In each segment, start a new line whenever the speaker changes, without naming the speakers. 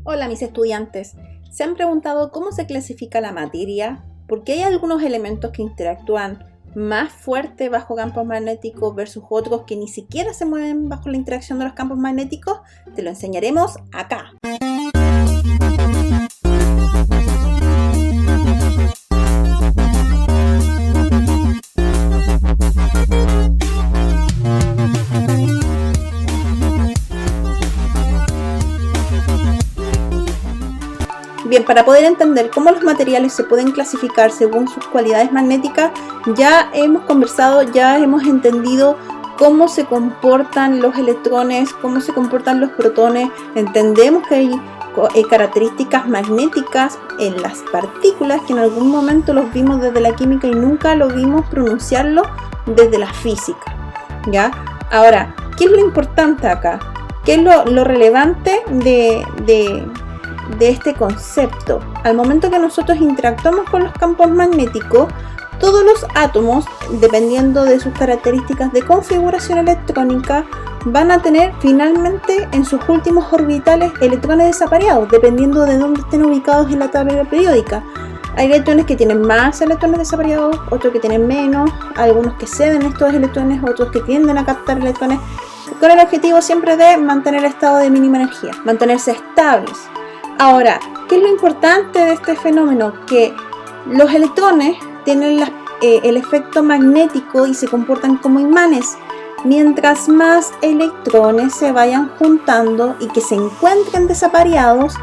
Hola mis estudiantes, ¿se han preguntado cómo se clasifica la materia? Porque hay algunos elementos que interactúan más fuerte bajo campos magnéticos versus otros que ni siquiera se mueven bajo la interacción de los campos magnéticos. Te lo enseñaremos acá. Bien, para poder entender cómo los materiales se pueden clasificar según sus cualidades magnéticas, ya hemos conversado, ya hemos entendido cómo se comportan los electrones, cómo se comportan los protones. Entendemos que hay características magnéticas en las partículas que en algún momento los vimos desde la química y nunca lo vimos pronunciarlo desde la física, ¿ya? Ahora, ¿qué es lo importante acá? ¿Qué es lo relevante de este concepto? Al momento que nosotros interactuamos con los campos magnéticos, todos los átomos, dependiendo de sus características de configuración electrónica, van a tener finalmente en sus últimos orbitales electrones desapareados, dependiendo de dónde estén ubicados en la tabla periódica. Hay electrones que tienen más electrones desapareados, otros que tienen menos, algunos que ceden estos electrones, otros que tienden a captar electrones, con el objetivo siempre de mantener el estado de mínima energía, mantenerse estables. Ahora, ¿qué es lo importante de este fenómeno? Que los electrones tienen el efecto magnético y se comportan como imanes. Mientras más electrones se vayan juntando y que se encuentren desapareados,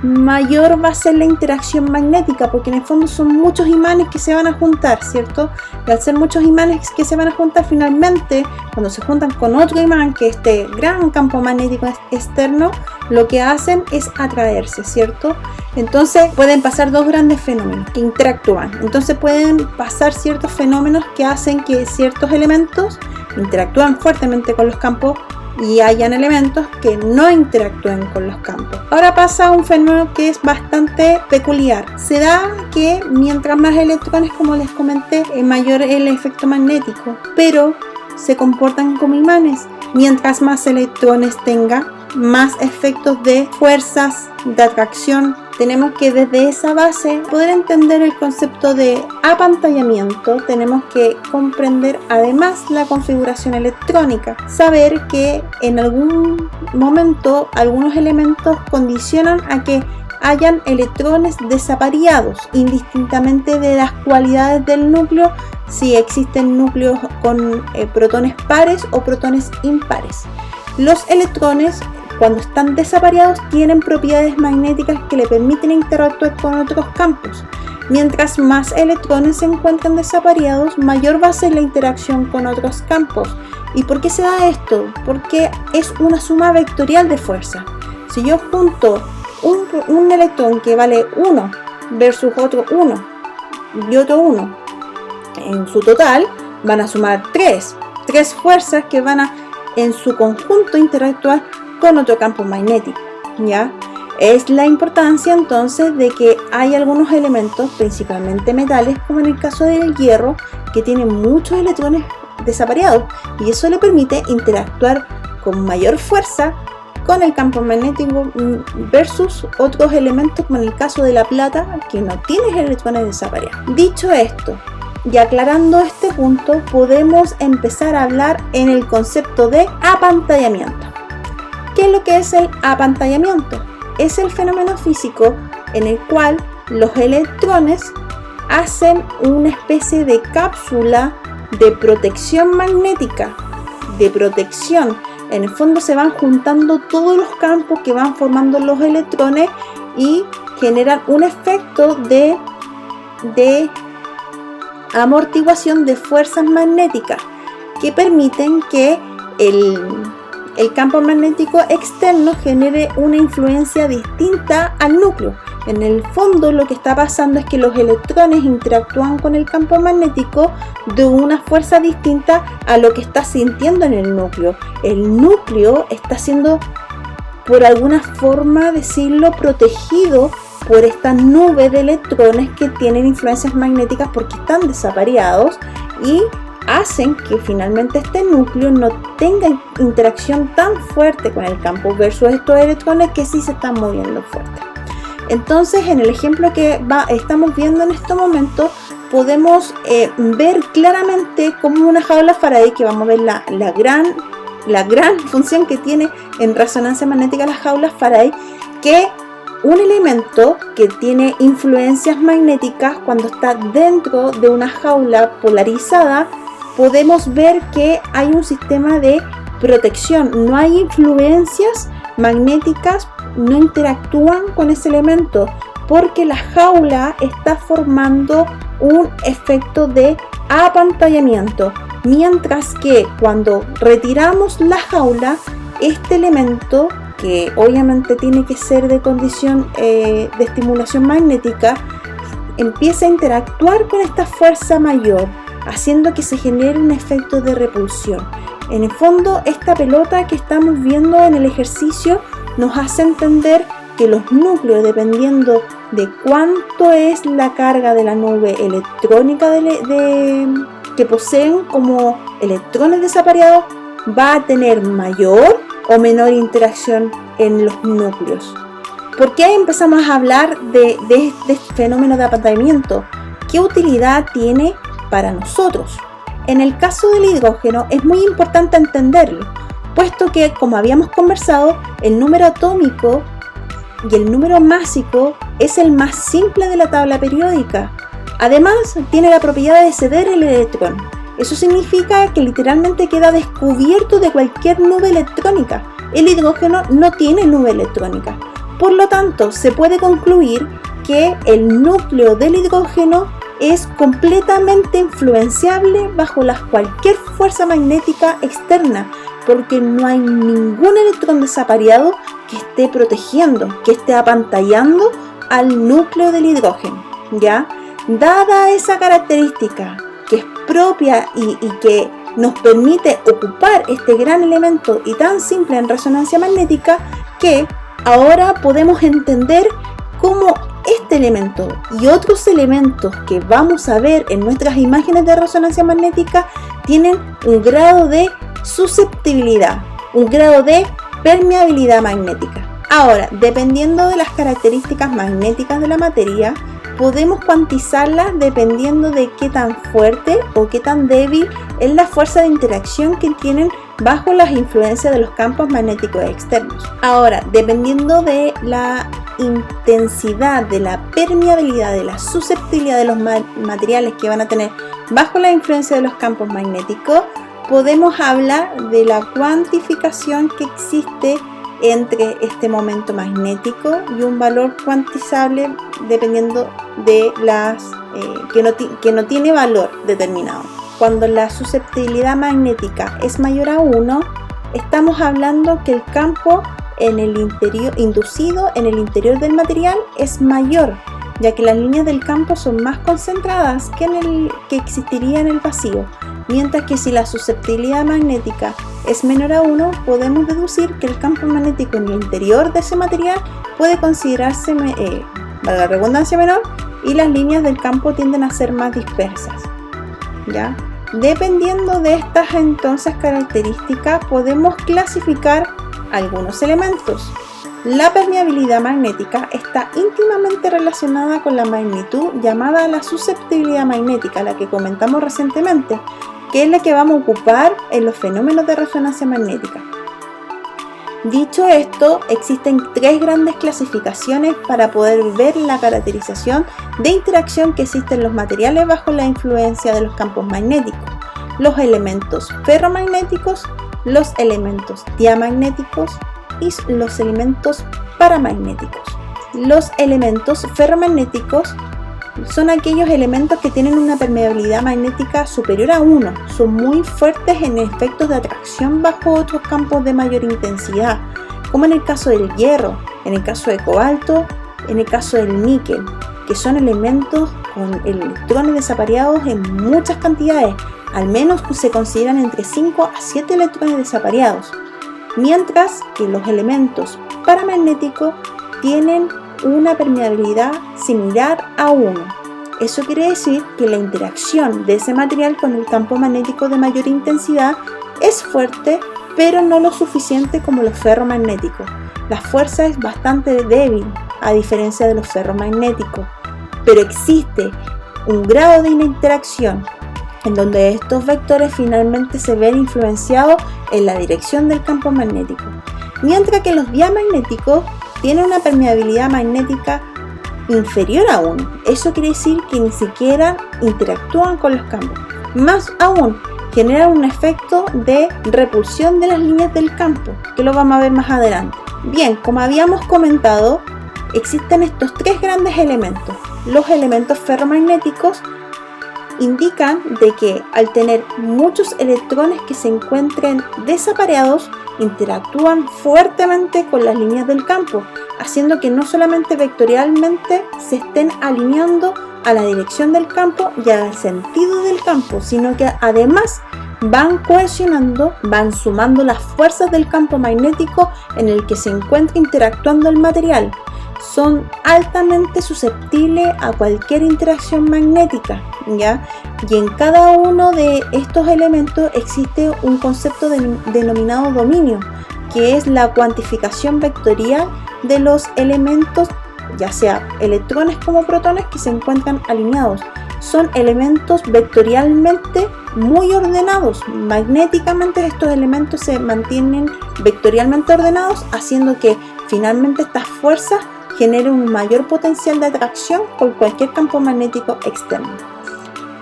mayor va a ser la interacción magnética, porque en el fondo son muchos imanes que se van a juntar, ¿cierto? Y al ser muchos imanes que se van a juntar, finalmente, cuando se juntan con otro imán, que este gran campo magnético externo, lo que hacen es atraerse, ¿cierto? Entonces pueden pasar dos grandes fenómenos que interactúan. Entonces pueden pasar ciertos fenómenos que hacen que ciertos elementos interactúan fuertemente con los campos y hayan elementos que no interactúen con los campos. Ahora pasa un fenómeno que es bastante peculiar. Se da que mientras más electrones, como les comenté, mayor el efecto magnético, pero se comportan como imanes. Mientras más electrones tenga, más efectos de fuerzas de atracción. Tenemos que desde esa base poder entender el concepto de apantallamiento. Tenemos que comprender además la configuración electrónica, saber que en algún momento algunos elementos condicionan a que hayan electrones desapareados, indistintamente de las cualidades del núcleo, si existen núcleos con protones pares o protones impares. Los electrones, cuando están desapareados, tienen propiedades magnéticas que le permiten interactuar con otros campos. Mientras más electrones se encuentran desapareados, mayor va a ser la interacción con otros campos. ¿Y por qué se da esto? Porque es una suma vectorial de fuerza. Si yo junto un electrón que vale 1 versus otro 1 y otro 1, en su total van a sumar 3 fuerzas que van a en su conjunto interactuar con otro campo magnético, ¿ya? Es la importancia entonces de que hay algunos elementos, principalmente metales, como en el caso del hierro, que tienen muchos electrones desapareados y eso le permite interactuar con mayor fuerza con el campo magnético versus otros elementos, como en el caso de la plata, que no tiene electrones desapareados. Dicho esto, y aclarando este punto, podemos empezar a hablar en el concepto de apantallamiento. ¿Qué es lo que es el apantallamiento? Es el fenómeno físico en el cual los electrones hacen una especie de cápsula de protección magnética, de protección. En el fondo se van juntando todos los campos que van formando los electrones y generan un efecto de amortiguación de fuerzas magnéticas que permiten que el campo magnético externo genere una influencia distinta al núcleo. En el fondo lo que está pasando es que los electrones interactúan con el campo magnético de una fuerza distinta a lo que está sintiendo en el núcleo. El núcleo está siendo, por alguna forma decirlo, protegido por esta nube de electrones que tienen influencias magnéticas porque están desapareados y hacen que finalmente este núcleo no tenga interacción tan fuerte con el campo versus estos electrones que sí se están moviendo fuerte. Entonces, en el ejemplo que estamos viendo en este momento, podemos ver claramente como una jaula Faraday, que vamos a ver la gran función que tiene en resonancia magnética las jaulas Faraday, que un elemento que tiene influencias magnéticas, cuando está dentro de una jaula polarizada, podemos ver que hay un sistema de protección, no hay influencias magnéticas, no interactúan con ese elemento, porque la jaula está formando un efecto de apantallamiento, mientras que cuando retiramos la jaula, este elemento, que obviamente tiene que ser de condición de estimulación magnética, empieza a interactuar con esta fuerza mayor, haciendo que se genere un efecto de repulsión. En el fondo, esta pelota que estamos viendo en el ejercicio nos hace entender que los núcleos, dependiendo de cuánto es la carga de la nube electrónica que poseen como electrones desapareados, va a tener mayor o menor interacción en los núcleos. ¿Por qué empezamos a hablar de este fenómeno de apantallamiento? ¿Qué utilidad tiene para nosotros? En el caso del hidrógeno es muy importante entenderlo, puesto que, como habíamos conversado, el número atómico y el número másico es el más simple de la tabla periódica. Además, tiene la propiedad de ceder el electrón. Eso significa que literalmente queda descubierto de cualquier nube electrónica. El hidrógeno no tiene nube electrónica. Por lo tanto, se puede concluir que el núcleo del hidrógeno es completamente influenciable bajo cualquier fuerza magnética externa, porque no hay ningún electrón desapareado que esté protegiendo, que esté apantallando al núcleo del hidrógeno, ¿ya? Dada esa característica que es propia y que nos permite ocupar este gran elemento y tan simple en resonancia magnética, que ahora podemos entender cómo este elemento y otros elementos que vamos a ver en nuestras imágenes de resonancia magnética tienen un grado de susceptibilidad, un grado de permeabilidad magnética. Ahora, dependiendo de las características magnéticas de la materia, podemos cuantizarlas dependiendo de qué tan fuerte o qué tan débil es la fuerza de interacción que tienen bajo las influencias de los campos magnéticos externos. Ahora, dependiendo de la intensidad, de la permeabilidad, de la susceptibilidad de los materiales que van a tener bajo la influencia de los campos magnéticos, podemos hablar de la cuantificación que existe entre este momento magnético y un valor cuantizable dependiendo de las que no tiene valor determinado. Cuando la susceptibilidad magnética es mayor a 1, estamos hablando que el campo en el interior, inducido en el interior del material, es mayor, ya que las líneas del campo son más concentradas que existiría en el vacío. Mientras que si la susceptibilidad magnética es menor a 1, podemos deducir que el campo magnético en el interior de ese material puede considerarse, valga la redundancia, menor, y las líneas del campo tienden a ser más dispersas, ¿ya? Dependiendo de estas entonces características, podemos clasificar algunos elementos. La permeabilidad magnética está íntimamente relacionada con la magnitud llamada la susceptibilidad magnética, la que comentamos recientemente, que es la que vamos a ocupar en los fenómenos de resonancia magnética. Dicho esto, existen tres grandes clasificaciones para poder ver la caracterización de interacción que existen en los materiales bajo la influencia de los campos magnéticos: los elementos ferromagnéticos, los elementos diamagnéticos y los elementos paramagnéticos. Los elementos ferromagnéticos son aquellos elementos que tienen una permeabilidad magnética superior a 1, son muy fuertes en efectos de atracción bajo otros campos de mayor intensidad, como en el caso del hierro, en el caso de cobalto, en el caso del níquel, que son elementos con electrones desapareados en muchas cantidades, al menos se consideran entre 5 a 7 electrones desapareados, mientras que los elementos paramagnéticos tienen una permeabilidad similar a 1. Eso quiere decir que la interacción de ese material con el campo magnético de mayor intensidad es fuerte, pero no lo suficiente como los ferromagnéticos. La fuerza es bastante débil, a diferencia de los ferromagnéticos, pero existe un grado de interacción en donde estos vectores finalmente se ven influenciados en la dirección del campo magnético, mientras que los diamagnéticos tienen una permeabilidad magnética inferior a 1. Eso quiere decir que ni siquiera interactúan con los campos. Más aún, generan un efecto de repulsión de las líneas del campo, que lo vamos a ver más adelante. Bien, como habíamos comentado, existen estos tres grandes elementos. Los elementos ferromagnéticos indican de que al tener muchos electrones que se encuentren desapareados, interactúan fuertemente con las líneas del campo, haciendo que no solamente vectorialmente se estén alineando a la dirección del campo y al sentido del campo, sino que además van cohesionando, van sumando las fuerzas del campo magnético en el que se encuentra interactuando el material. Son altamente susceptibles a cualquier interacción magnética, ¿ya? Y en cada uno de estos elementos existe un concepto denominado dominio, que es la cuantificación vectorial de los elementos, ya sea electrones como protones, que se encuentran alineados. Son elementos vectorialmente muy ordenados. Magnéticamente estos elementos se mantienen vectorialmente ordenados, haciendo que finalmente estas fuerzas generen un mayor potencial de atracción por cualquier campo magnético externo.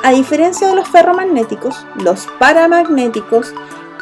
A diferencia de los ferromagnéticos, los paramagnéticos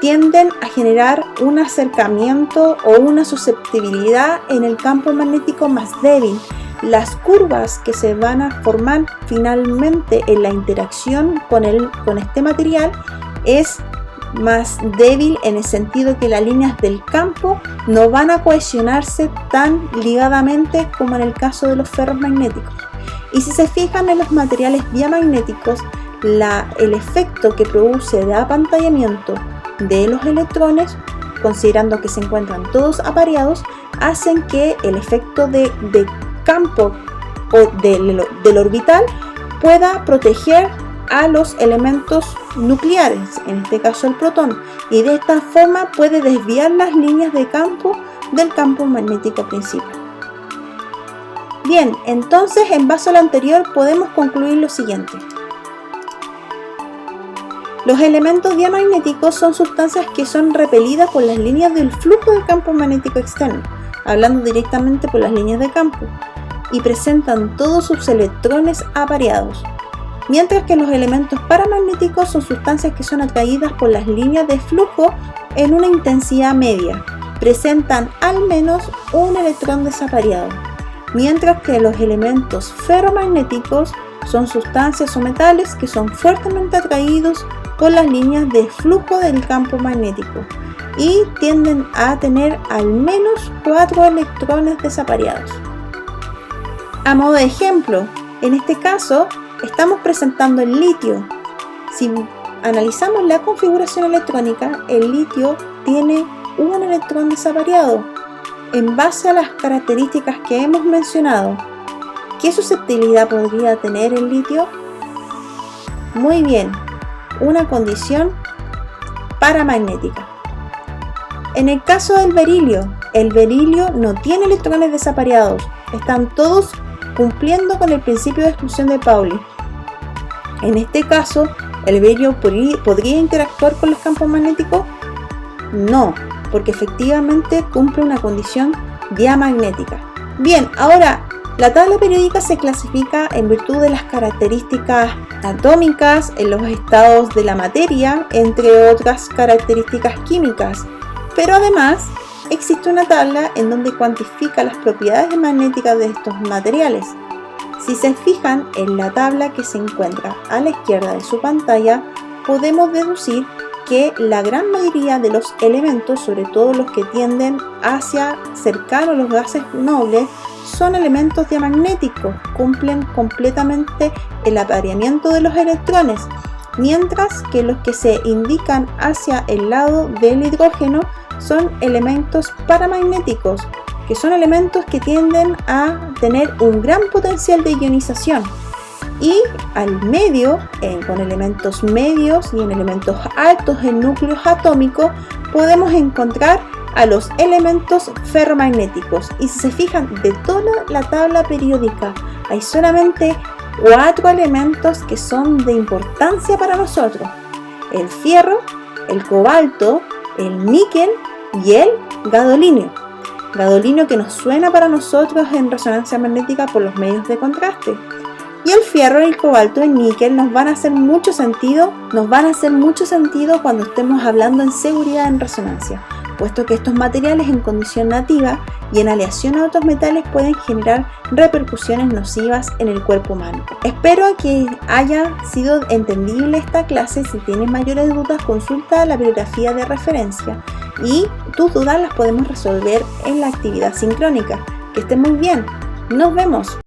tienden a generar un acercamiento o una susceptibilidad en el campo magnético más débil. Las curvas que se van a formar finalmente en la interacción con este material es más débil, en el sentido que las líneas del campo no van a cohesionarse tan ligadamente como en el caso de los ferromagnéticos. Y si se fijan en los materiales diamagnéticos, el efecto que produce de apantallamiento de los electrones, considerando que se encuentran todos apareados, hacen que el efecto de campo o del orbital pueda proteger a los elementos nucleares, en este caso el protón, y de esta forma puede desviar las líneas de campo del campo magnético principal. Bien, entonces en base a lo anterior podemos concluir lo siguiente. Los elementos diamagnéticos son sustancias que son repelidas por las líneas del flujo del campo magnético externo, hablando directamente por las líneas de campo, y presentan todos sus electrones apareados, mientras que los elementos paramagnéticos son sustancias que son atraídas por las líneas de flujo en una intensidad media, presentan al menos un electrón desapareado, mientras que los elementos ferromagnéticos son sustancias o metales que son fuertemente atraídos por las líneas de flujo del campo magnético y tienden a tener al menos 4 electrones desapareados. A modo de ejemplo, en este caso estamos presentando el litio. Si analizamos la configuración electrónica, el litio tiene un electrón desapareado. En base a las características que hemos mencionado, ¿qué susceptibilidad podría tener el litio? Muy bien, una condición paramagnética. En el caso del berilio no tiene electrones desapareados, están todos cumpliendo con el principio de exclusión de Pauli. En este caso, ¿el berilio podría interactuar con los campos magnéticos? No, porque efectivamente cumple una condición diamagnética. Bien, ahora la tabla periódica se clasifica en virtud de las características atómicas en los estados de la materia, entre otras características químicas, pero además existe una tabla en donde cuantifica las propiedades magnéticas de estos materiales. Si se fijan en la tabla que se encuentra a la izquierda de su pantalla, podemos deducir que la gran mayoría de los elementos, sobre todo los que tienden hacia cercanos a los gases nobles, son elementos diamagnéticos, cumplen completamente el apareamiento de los electrones, mientras que los que se indican hacia el lado del hidrógeno son elementos paramagnéticos, que son elementos que tienden a tener un gran potencial de ionización. Y al medio, con elementos medios y en elementos altos en núcleos atómicos, podemos encontrar a los elementos ferromagnéticos. Y si se fijan, de toda la tabla periódica hay solamente 4 elementos que son de importancia para nosotros: el fierro, el cobalto, el níquel y el gadolinio. Gadolinio que nos suena para nosotros en resonancia magnética por los medios de contraste. Y el fierro, el cobalto y el níquel nos van a hacer mucho sentido cuando estemos hablando en seguridad en resonancia, puesto que estos materiales en condición nativa y en aleación a otros metales pueden generar repercusiones nocivas en el cuerpo humano. Espero que haya sido entendible esta clase. Si tienes mayores dudas, consulta la bibliografía de referencia y tus dudas las podemos resolver en la actividad sincrónica. Que estén muy bien. Nos vemos.